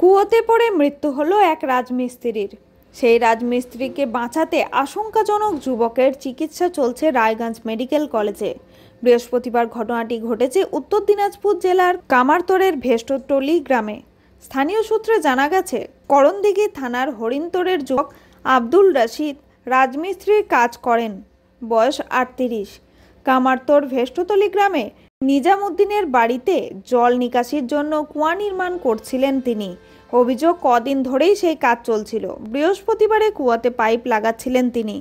কুয়োতে পড়ে মৃত্যু হলো এক রাজমিস্ত্রির। সেই রাজমিস্ত্রিকে বাঁচাতে আশঙ্কাজনক যুবকের চিকিৎসা চলছে রায়গঞ্জ মেডিকেল কলেজে। বৃহস্পতিবার ঘটনাটি ঘটেছে উত্তর দিনাজপুর জেলার কামারতোড়ের ভেষ্টটলি গ্রামে। স্থানীয় সূত্রে জানা গেছে, করণদিঘি থানার হরিণতোড়ের যুবক আব্দুল রশিদ রাজমিস্ত্রির কাজ করেন। বয়স 38। কামারতোড় ভেষ্টটলি গ্রামে নিজামুদ্দিনের বাড়িতে জল নিকাশির জন্য কুয়া নির্মাণ করছিলেন তিনি। অভিযোগ, কদিন ধরেই সেই কাজ চলছিল। বৃহস্পতিবারে কুয়াতে পাইপ লাগাচ্ছিলেন তিনি।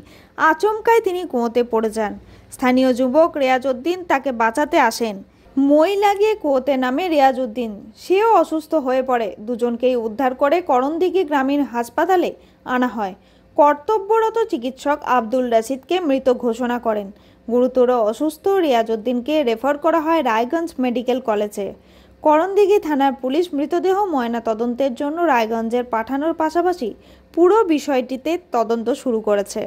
আচমকায় তিনি কুয়োতে পড়ে যান। স্থানীয় যুবক রেয়াজউদ্দিন তাকে বাঁচাতে আসেন। মই লাগিয়ে কুয়োতে নামে রেয়াজউদ্দিন, সেও অসুস্থ হয়ে পড়ে। দুজনকেই উদ্ধার করে করণদিঘি গ্রামীণ হাসপাতালে আনা হয়। কর্তব্যরত চিকিৎসক আব্দুল রশিদকে মৃত ঘোষণা করেন। গুরুতর অসুস্থ রেয়াজউদ্দিনকে রেফার করা হয় রায়গঞ্জ মেডিকেল কলেজে। করণদিঘি থানার পুলিশ মৃতদেহ ময়না তদন্তের জন্য রায়গঞ্জের পাঠানোর পাশাপাশি পুরো বিষয়টিতে তদন্ত শুরু করেছে।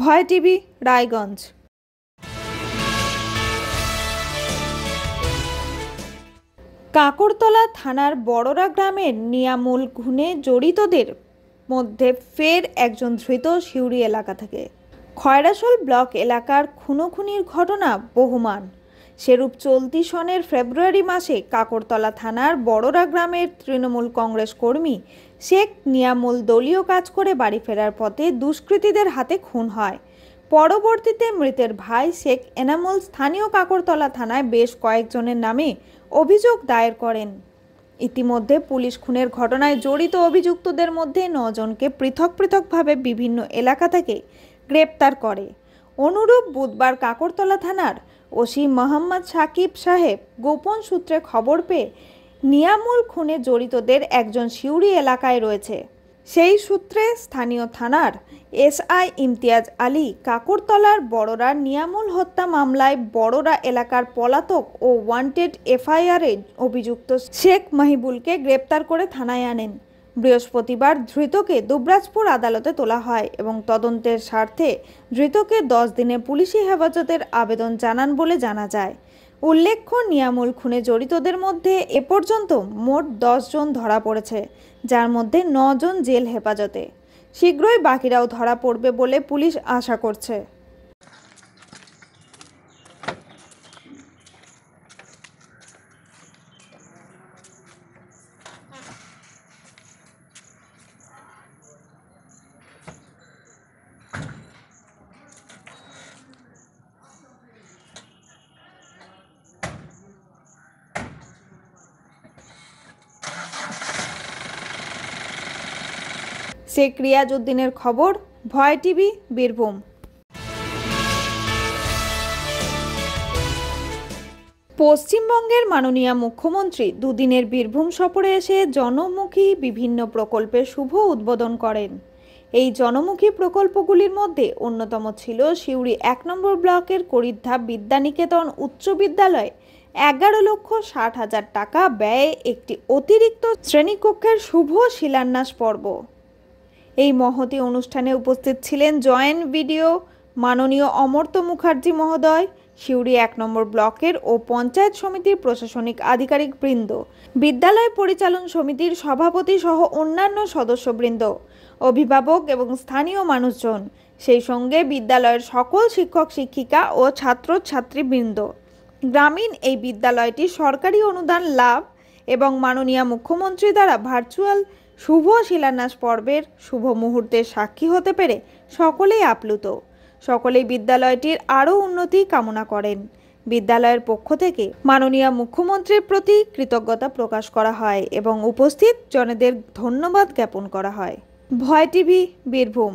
ভয় টিভি, রায়গঞ্জ। কাকরতলা থানার বড়রা গ্রামের নিয়ামুল খুনে জড়িতদের মধ্যে ফের একজন ধৃত সিউড়ি এলাকা থেকে। খয়রাশোল ব্লক এলাকার খুনোখুনির ঘটনা বহুমান। সেরূপ চলতি সনের ফেব্রুয়ারি মাসে কাকরতলা থানার বড়রা গ্রামের তৃণমূল কংগ্রেস কর্মী শেখ নিয়ামুল দলীয় কাজ করে বাড়ি ফেরার পথে দুষ্কৃতীদের হাতে খুন হয়। পরবর্তীতে মৃতের ভাই শেখ এনামুল স্থানীয় কাকরতলা থানায় বেশ কয়েকজনের নামে অভিযোগ দায়ের করেন। ইতিমধ্যে পুলিশ খুনের ঘটনায় জড়িত অভিযুক্তদের মধ্যে 9 জনকে পৃথক পৃথকভাবে বিভিন্ন এলাকা থেকে গ্রেপ্তার করে। অনুরূপ বুধবার কাকরতলা থানার ওসি মোহাম্মদ সাকিব সাহেব গোপন সূত্রে খবর পেয়ে নিয়ামুল খুনে জড়িতদের একজন সিউড়ি এলাকায় রয়েছে। সেই সূত্রে স্থানীয় থানার এসআই ইমতিয়াজ আলী কাকরতলার বড়রা নিয়ামুল হত্যা মামলায় বড়রা এলাকার পলাতক ও ওয়ান্টেড এফআইআরে অভিযুক্ত শেখ মাহিবুলকে গ্রেপ্তার করে থানায় আনেন। বৃহস্পতিবার ধৃতকে দুবরাজপুর আদালতে তোলা হয় এবং তদন্তের স্বার্থে ধৃতকে 10 দিনের পুলিশি হেফাজতের আবেদন জানান বলে জানা যায়। উল্লেখ্য, নিয়ামুল খুনে জড়িতদের মধ্যে এ পর্যন্ত মোট 10 জন ধরা পড়েছে, যার মধ্যে 9 জন জেল হেফাজতে। শীঘ্রই বাকিরাও ধরা পড়বে বলে পুলিশ আশা করছে। শেখ রিয়াজউদ্দিনের খবর, ভয় টিভি, বীরভূম। পশ্চিমবঙ্গের মাননীয় মুখ্যমন্ত্রী দুদিনের বীরভূম সফরে এসে জনমুখী বিভিন্ন প্রকল্পের শুভ উদ্বোধন করেন। এই জনমুখী প্রকল্পগুলির মধ্যে অন্যতম ছিল সিউড়ি 1 নম্বর ব্লকের করিদ্ধা বিদ্যানিকেতন উচ্চ বিদ্যালয়ে 11,60,000 টাকা ব্যয়ে একটি অতিরিক্ত শ্রেণীকক্ষের শুভ শিলান্যাস পর্ব। এই মহতী অনুষ্ঠানে উপস্থিত ছিলেন জয়েন্ট ভিডিও মাননীয় অমর্ত্য মুখার্জি মহোদয়, সিউড়ি 1 নম্বর ব্লকের ও পঞ্চায়েত সমিতির প্রশাসনিক আধিকারিক বৃন্দ, বিদ্যালয় পরিচালন সমিতির সভাপতি সহ অন্যান্য সদস্যবৃন্দ, অভিভাবক এবং স্থানীয় মানুষজন, সেই সঙ্গে বিদ্যালয়ের সকল শিক্ষক শিক্ষিকা ও ছাত্রছাত্রীবৃন্দ। গ্রামীণ এই বিদ্যালয়টি সরকারি অনুদান লাভ এবং মাননীয় মুখ্যমন্ত্রী দ্বারা ভার্চুয়াল শুভ শিলান্যাস পর্বের শুভ মুহূর্তের সাক্ষী হতে পেরে সকলেই আপ্লুত। সকলেই বিদ্যালয়টির আরও উন্নতি কামনা করেন। বিদ্যালয়ের পক্ষ থেকে মাননীয় মুখ্যমন্ত্রীর প্রতি কৃতজ্ঞতা প্রকাশ করা হয় এবং উপস্থিত জনেদের ধন্যবাদ জ্ঞাপন করা হয়। ভয় টিভি, বীরভূম।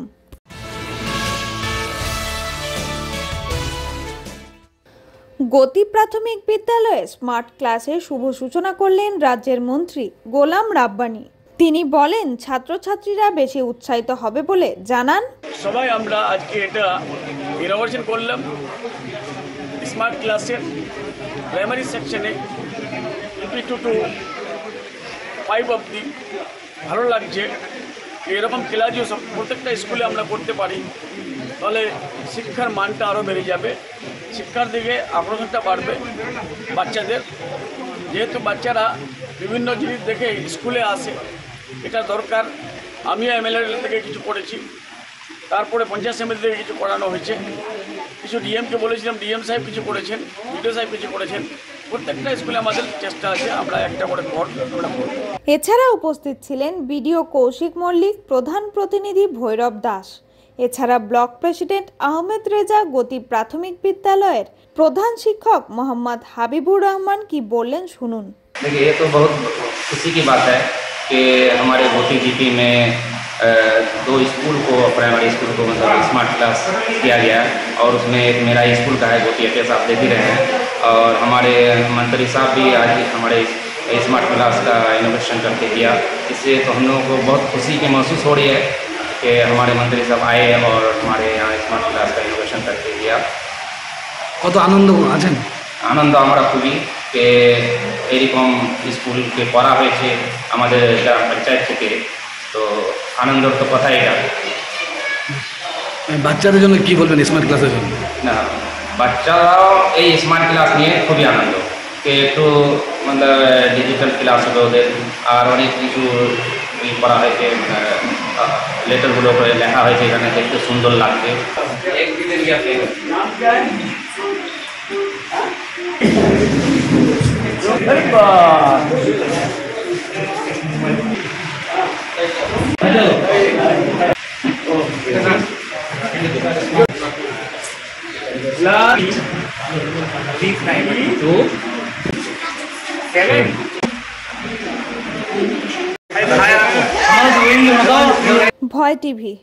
গতি প্রাথমিক বিদ্যালয়ে স্মার্ট ক্লাসের শুভ সূচনা করলেন রাজ্যের মন্ত্রী গোলাম রাব্বানি। তিনি বলেন, ছাত্রছাত্রীরা বেশি উৎসাহিত হবে বলে জানান। সবাই আমরা আজকে এটা ইনোভেশন করলাম স্মার্ট ক্লাসের প্রাইমারি সেকশনে LP 2 to 5 অবধি ভালো লাগছে। এরকম ক্লাসও সব প্রত্যেকটা স্কুলে আমরা করতে পারি, তাহলে শিক্ষার মানটা আরও বেড়ে যাবে, শিক্ষার দিকে আকর্ষণটা বাড়বে বাচ্চাদের। যেহেতু বাচ্চারা বিভিন্ন জিনিস দেখে স্কুলে আসে, এটা দরকার। আমিও MLA থেকে কিছু করেছি, তারপরে পঞ্চায়েত সমিতি থেকে কিছু করানো হয়েছে, কিছু ডিএমকে বলেছিলাম, ডিএম সাহেব কিছু করেছেন, বিডিও সাহেব কিছু করেছেন। প্রত্যেকটা স্কুলে আমাদের চেষ্টা আছে, আমরা একটা করে ঘর আমরা করব। এছাড়া উপস্থিত ছিলেন বিডিও কৌশিক মল্লিক, প্রধান প্রতিনিধি ভৈরব দাস। এছাড়া ব্লক প্রেসিডেন্ট আহমেদ রেজা, গতি প্রাথমিক বিদ্যালয়ের প্রধান শিক্ষক मोहम्मद হাবিবুর রহমান কি বললেন শুনুন। देखिए, ये तो बहुत खुशी की बात है कि हमारे गोती जीपी में 2 स्कूल को, प्राइमरी स्कूल को मतलब स्मार्ट क्लास किया गया, और उसमें एक मेरा स्कूल का है गोती एटीएस, आप देख ही रहे हैं। और हमारे मंत्री साहब भी आज हमारे स्मार्ट क्लास का इनोवेशन करके किया। इससे तो हम लोगों को बहुत खुशी की महसूस हो रही है कि हमारे मंत्री साहब आए और हमारे यहाँ स्मार्ट क्लास का इनोवेशन करके किया। কত আনন্দ আছেন? আনন্দ আমরা খুবই যে এরকম স্কুলকে করা হয়েছে আমাদের গ্রাম পঞ্চায়েত থেকে, তো আনন্দের তো কথাই এটা। বাচ্চাদের জন্য কি বলবেন স্মার্ট ক্লাসের জন্য? না, বাচ্চারাও এই স্মার্ট ক্লাস নিয়ে খুবই আনন্দ, যে একটু মানে ডিজিটাল ক্লাস হলো ওদের, আর অনেক কিছু করা হয়েছে, লেটারগুলো করে লেখা হয়েছে, এখানে দেখতে সুন্দর লাগছে। একদিনের ইয়াতে ভয় টিভি।